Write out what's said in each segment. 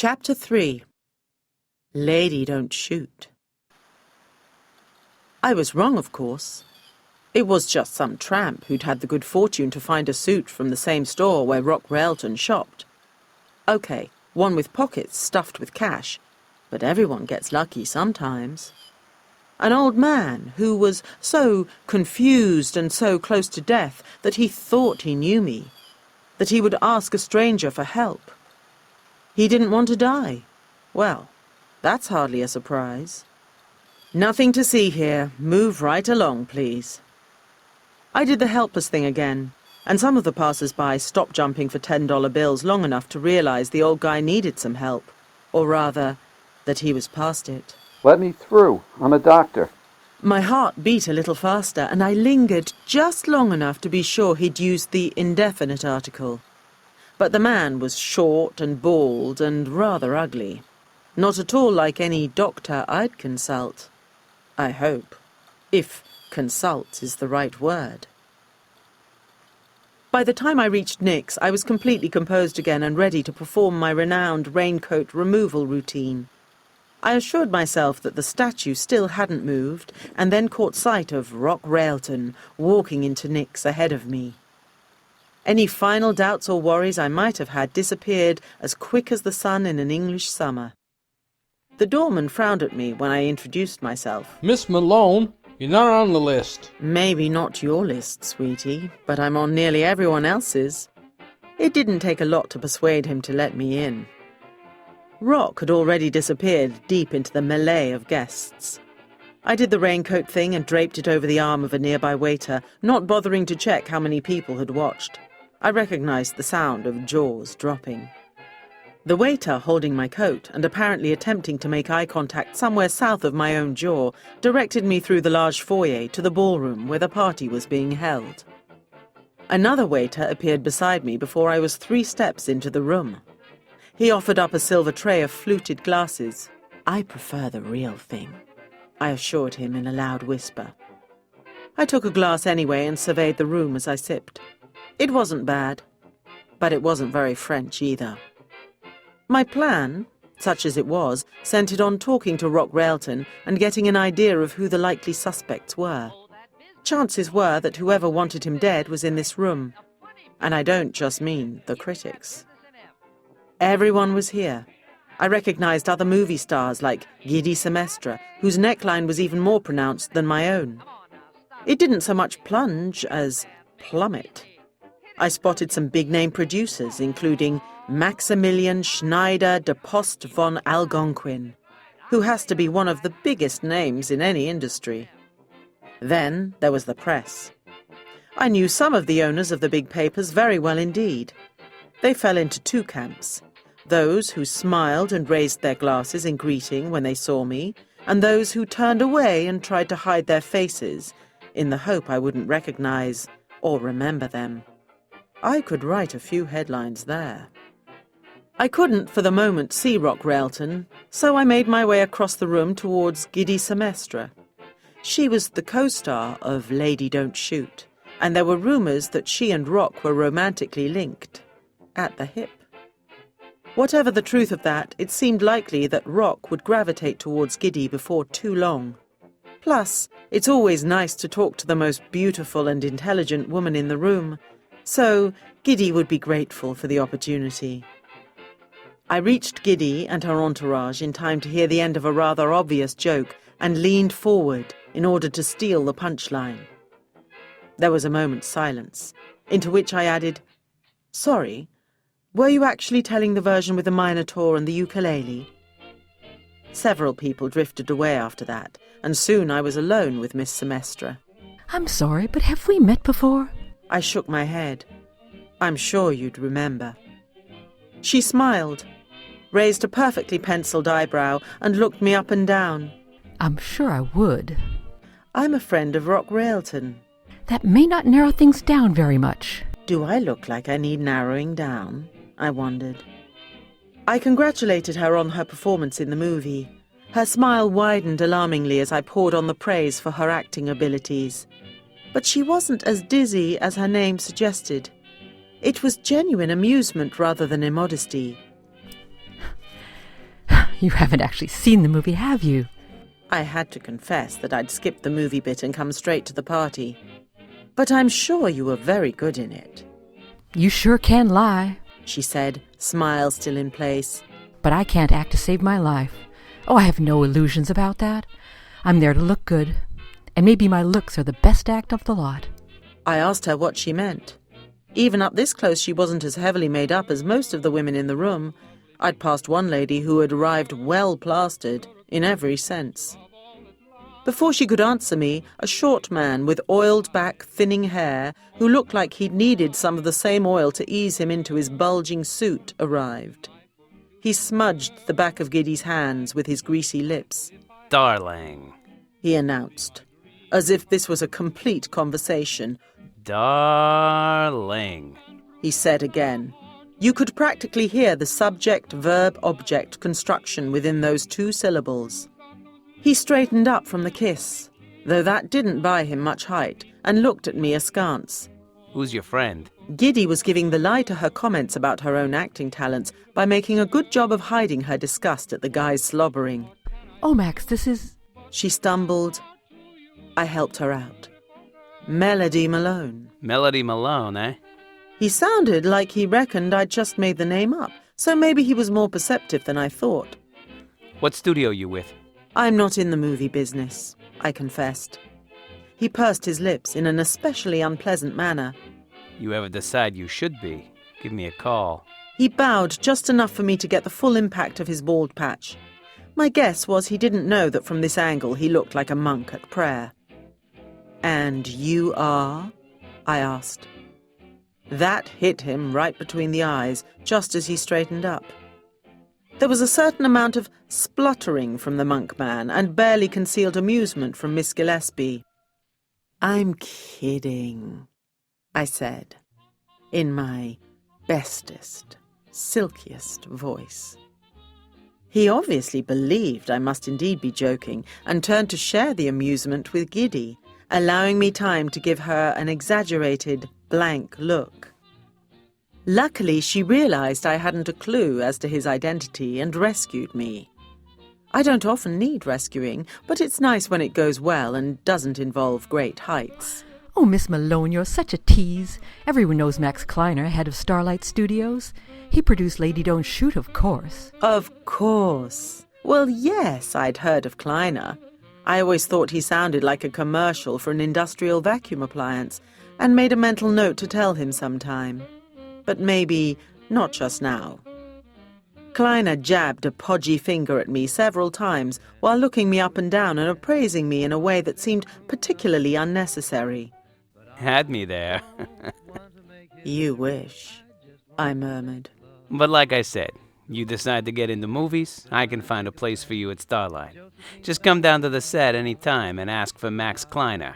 Chapter 3. Lady Don't Shoot. I was wrong, of course. It was just some tramp who'd had the good fortune to find a suit from the same store where Rock Railton shopped. Okay, one with pockets stuffed with cash, but everyone gets lucky sometimes. An old man who was so confused and so close to death that he thought he knew me, that he would ask a stranger for help. He didn't want to die. Well, that's hardly a surprise. Nothing to see here. Move right along, please. I did the helpless thing again, and some of the passers-by stopped jumping for $10 bills long enough to realize the old guy needed some help, or rather, that he was past it. Let me through. I'm a doctor. My heart beat a little faster, and I lingered just long enough to be sure he'd used the indefinite article. But the man was short and bald and rather ugly. Not at all like any doctor I'd consult. I hope. If consult is the right word. By the time I reached Nick's, I was completely composed again and ready to perform my renowned raincoat removal routine. I assured myself that the statue still hadn't moved, and then caught sight of Rock Railton walking into Nick's ahead of me. Any final doubts or worries I might have had disappeared as quick as the sun in an English summer. The doorman frowned at me when I introduced myself. Miss Malone, you're not on the list. Maybe not your list, sweetie, but I'm on nearly everyone else's. It didn't take a lot to persuade him to let me in. Rock had already disappeared deep into the melee of guests. I did the raincoat thing and draped it over the arm of a nearby waiter, not bothering to check how many people had watched. I recognized the sound of jaws dropping. The waiter, holding my coat and apparently attempting to make eye contact somewhere south of my own jaw, directed me through the large foyer to the ballroom where the party was being held. Another waiter appeared beside me before I was 3 steps into the room. He offered up a silver tray of fluted glasses. "I prefer the real thing," I assured him in a loud whisper. I took a glass anyway and surveyed the room as I sipped. It wasn't bad, but it wasn't very French either. My plan, such as it was, centered on talking to Rock Railton and getting an idea of who the likely suspects were. Chances were that whoever wanted him dead was in this room. And I don't just mean the critics. Everyone was here. I recognized other movie stars like Giddy Semestra, whose neckline was even more pronounced than my own. It didn't so much plunge as plummet. I spotted some big-name producers, including Maximilian Schneider de Post von Algonquin, who has to be one of the biggest names in any industry. Then there was the press. I knew some of the owners of the big papers very well indeed. They fell into 2 camps, those who smiled and raised their glasses in greeting when they saw me, and those who turned away and tried to hide their faces, in the hope I wouldn't recognize or remember them. I could write a few headlines there. I couldn't for the moment see Rock Railton, so I made my way across the room towards Giddy Semestra. She was the co-star of Lady Don't Shoot, and there were rumors that she and Rock were romantically linked, at the hip. Whatever the truth of that, it seemed likely that Rock would gravitate towards Giddy before too long. Plus, it's always nice to talk to the most beautiful and intelligent woman in the room, so Giddy would be grateful for the opportunity. I reached Giddy and her entourage in time to hear the end of a rather obvious joke and leaned forward in order to steal the punchline. There was a moment's silence, into which I added, "Sorry, were you actually telling the version with the Minotaur and the ukulele?" Several people drifted away after that, and soon I was alone with Miss Semestra. "I'm sorry, but have we met before?" I shook my head. "I'm sure you'd remember." She smiled, raised a perfectly penciled eyebrow, and looked me up and down. "I'm sure I would." "I'm a friend of Rock Railton." "That may not narrow things down very much." Do I look like I need narrowing down? I wondered. I congratulated her on her performance in the movie. Her smile widened alarmingly as I poured on the praise for her acting abilities. But she wasn't as dizzy as her name suggested. It was genuine amusement rather than immodesty. You haven't actually seen the movie, have you? I had to confess that I'd skipped the movie bit and come straight to the party. But I'm sure you were very good in it. You sure can lie. She said, smile still in place. But I can't act to save my life. Oh, I have no illusions about that. I'm there to look good. And maybe my looks are the best act of the lot. I asked her what she meant. Even up this close, she wasn't as heavily made up as most of the women in the room. I'd passed one lady who had arrived well plastered, in every sense. Before she could answer me, a short man with oiled-back, thinning hair, who looked like he'd needed some of the same oil to ease him into his bulging suit, arrived. He smudged the back of Giddy's hands with his greasy lips. Darling, he announced, as if this was a complete conversation. Darling, he said again. You could practically hear the subject-verb-object construction within those two syllables. He straightened up from the kiss, though that didn't buy him much height, and looked at me askance. Who's your friend? Giddy was giving the lie to her comments about her own acting talents by making a good job of hiding her disgust at the guy's slobbering. Oh, Max, this is... She stumbled. I helped her out. Melody Malone. Melody Malone, eh? He sounded like he reckoned I'd just made the name up, so maybe he was more perceptive than I thought. What studio you with? I'm not in the movie business, I confessed. He pursed his lips in an especially unpleasant manner. You ever decide you should be, give me a call. He bowed just enough for me to get the full impact of his bald patch. My guess was he didn't know that from this angle he looked like a monk at prayer. And you are? I asked. That hit him right between the eyes, just as he straightened up. There was a certain amount of spluttering from the monk man and barely concealed amusement from Miss Gillespie. I'm kidding, I said, in my bestest, silkiest voice. He obviously believed I must indeed be joking and turned to share the amusement with Giddy, allowing me time to give her an exaggerated, blank look. Luckily, she realized I hadn't a clue as to his identity and rescued me. I don't often need rescuing, but it's nice when it goes well and doesn't involve great heights. Oh, Miss Malone, you're such a tease. Everyone knows Max Kleiner, head of Starlight Studios. He produced Lady Don't Shoot, of course. Of course. Well, yes, I'd heard of Kleiner. I always thought he sounded like a commercial for an industrial vacuum appliance, and made a mental note to tell him sometime. But maybe not just now. Kleiner jabbed a podgy finger at me several times while looking me up and down and appraising me in a way that seemed particularly unnecessary. Had me there. You wish, I murmured. But like I said, you decide to get into movies, I can find a place for you at Starlight. Just come down to the set any time and ask for Max Kleiner.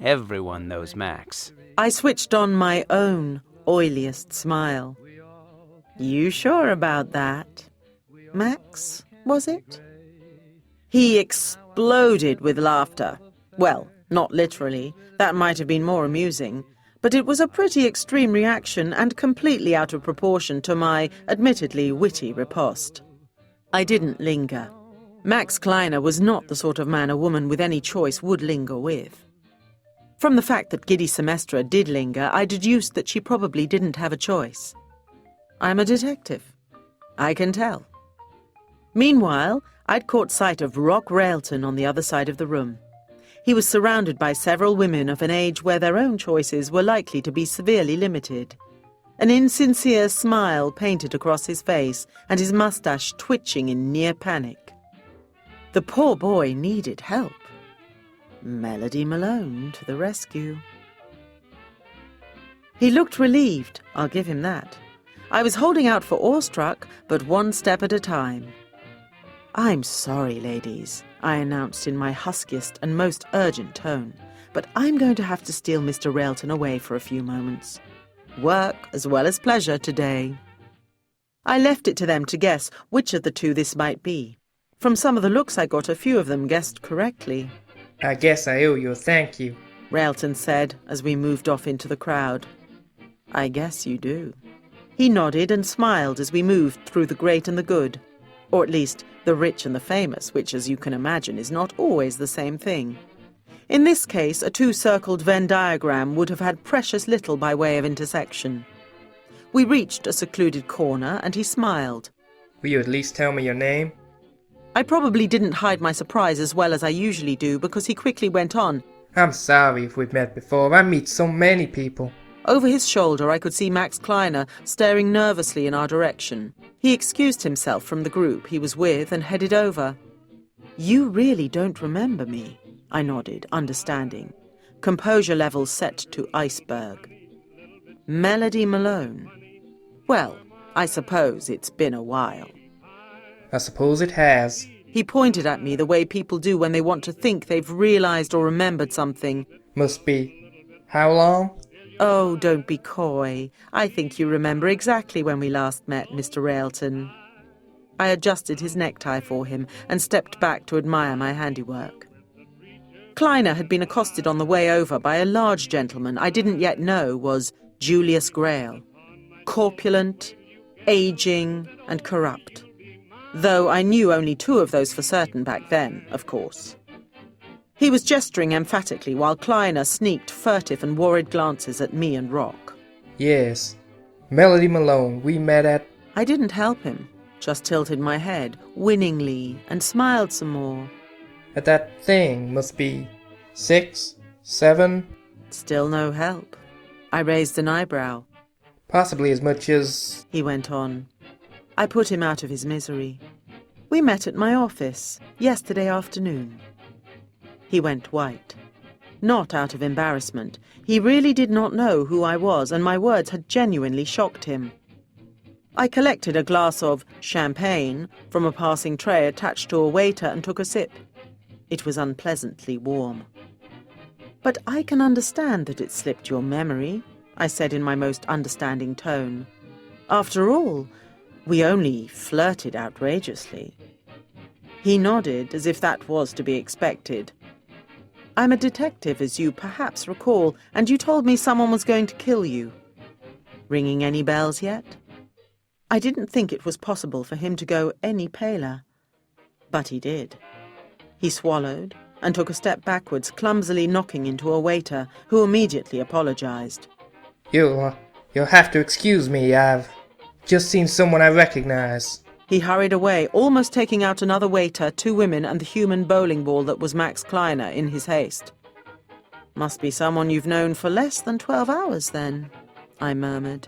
Everyone knows Max. I switched on my own oiliest smile. You sure about that? Max, was it? He exploded with laughter. Well, not literally. That might have been more amusing. But it was a pretty extreme reaction and completely out of proportion to my admittedly witty riposte. I didn't linger. Max Kleiner was not the sort of man a woman with any choice would linger with. From the fact that Giddy Semestra did linger, I deduced that she probably didn't have a choice. I'm a detective. I can tell. Meanwhile, I'd caught sight of Rock Railton on the other side of the room. He was surrounded by several women of an age where their own choices were likely to be severely limited. An insincere smile painted across his face, and his mustache twitching in near panic. The poor boy needed help. Melody Malone to the rescue. He looked relieved, I'll give him that. I was holding out for awestruck, but one step at a time. I'm sorry, ladies, I announced in my huskiest and most urgent tone, but I'm going to have to steal Mr. Railton away for a few moments. Work as well as pleasure today. I left it to them to guess which of the two this might be. From some of the looks I got, a few of them guessed correctly. I guess I owe you a thank you, Railton said as we moved off into the crowd. I guess you do. He nodded and smiled as we moved through the great and the good. Or at least the rich and the famous, which, as you can imagine, is not always the same thing. In this case, a two-circled Venn diagram would have had precious little by way of intersection. We reached a secluded corner, and he smiled. Will you at least tell me your name? I probably didn't hide my surprise as well as I usually do, because he quickly went on. I'm sorry if we've met before. I meet so many people. Over his shoulder, I could see Max Kleiner staring nervously in our direction. He excused himself from the group he was with and headed over. You really don't remember me, I nodded, understanding. Composure levels set to iceberg. Melody Malone. Well, I suppose it's been a while. I suppose it has. He pointed at me the way people do when they want to think they've realized or remembered something. Must be. How long? Oh, don't be coy. I think you remember exactly when we last met, Mr. Railton. I adjusted his necktie for him and stepped back to admire my handiwork. Kleiner had been accosted on the way over by a large gentleman I didn't yet know was Julius Grail. Corpulent, aging, and corrupt. Though I knew only two of those for certain back then, of course. He was gesturing emphatically while Kleiner sneaked furtive and worried glances at me and Rock. Yes. Melody Malone, we met at... I didn't help him, just tilted my head, winningly, and smiled some more. At that thing, must be 6, 7... Still no help. I raised an eyebrow. Possibly as much as... He went on. I put him out of his misery. We met at my office, yesterday afternoon. He went white. Not out of embarrassment. He really did not know who I was, and my words had genuinely shocked him. I collected a glass of champagne from a passing tray attached to a waiter and took a sip. It was unpleasantly warm. But I can understand that it slipped your memory, I said in my most understanding tone. After all, we only flirted outrageously. He nodded as if that was to be expected. I'm a detective, as you perhaps recall, and you told me someone was going to kill you. Ringing any bells yet? I didn't think it was possible for him to go any paler. But he did. He swallowed and took a step backwards, clumsily knocking into a waiter, who immediately apologized. You'll have to excuse me. I've just seen someone I recognize. He hurried away, almost taking out another waiter, 2 women, and the human bowling ball that was Max Kleiner in his haste. Must be someone you've known for less than 12 hours, then, I murmured.